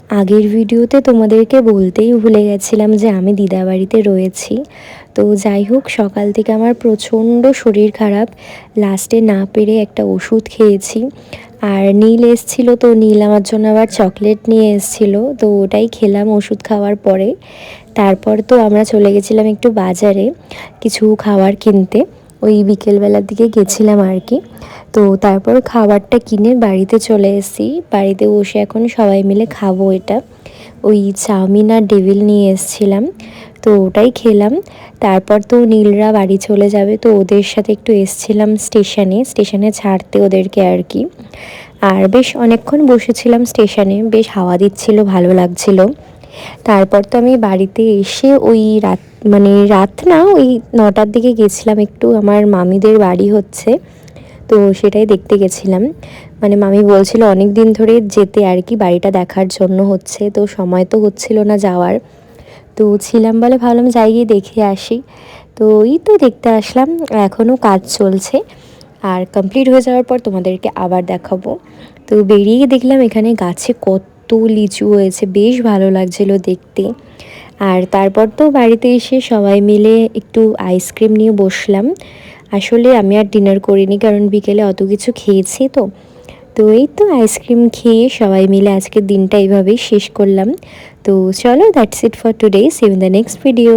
আগের ভিডিওতে তোমাদেরকে বলতেই ভুলে গেছিলাম যে আমি দিদাবাড়িতে রয়েছি। তো যাই হোক, সকাল থেকে আমার প্রচণ্ড শরীর খারাপ, লাস্টে না পেরে একটা ওষুধ খেয়েছি। আর নীল এসছিল, তো নীল আমার জন্য আবার চকলেট নিয়ে এসছিল, তো ওটাই খেলাম ওষুধ খাওয়ার পরে। তারপর তো আমরা চলে গেছিলাম একটু বাজারে কিছু খাবার কিনতে, ওই বিকেলবেলার দিকে গেছিলাম আর কি। তো তারপর খাবারটা কিনে বাড়িতে চলে এসেছি। বাড়িতে বসে এখন সবাই মিলে খাবো এটা। ওই চাউমিন আর ডেভিল নিয়ে এসেছিলাম, তো ওটাই খেলাম। তারপর তো নীলরা বাড়ি চলে যাবে, তো ওদের সাথে একটু এসছিলাম স্টেশনে ছাড়তে ওদেরকে আর কি। আর বেশ অনেকক্ষণ বসেছিলাম স্টেশনে, বেশ হাওয়া দিচ্ছিল, ভালো লাগছিল। তারপর তো আমি বাড়িতে এসে ওই রাত না, ওই 9টার দিকে গেছিলাম, একটু আমার মামিদের বাড়ি হচ্ছে, তো সেটাই দেখতে গেছিলাম। মামি বলছিল অনেক দিন ধরে যেতে আর কি, বাড়িটা দেখার জন্য হচ্ছে, তো সময় তো হচ্ছিল না যাওয়ার। তো ছিলাম বলে ভাবলাম যাই গিয়ে দেখে আসি। তো এই তো দেখতে আসলাম, এখনও কাজ চলছে, আর কমপ্লিট হয়ে যাওয়ার পর তোমাদেরকে আবার দেখাবো। তো বেরিয়ে দেখলাম এখানে গাছে কত লিচু হয়েছে, বেশ ভালো লাগছিল দেখতে। আর তারপর তো বাড়িতে এসে সবাই মিলে একটু আইসক্রিম নিয়ে বসলাম। আসলে আমি আর ডিনার করিনি, কারণ বিকেলে অত কিছু খেয়েছি। তো তো এই তো আইসক্রিম খেয়ে সবাই মিলে আজকের দিনটা এইভাবেই শেষ করলাম। তো চলো, that's it for today, see you in the next video.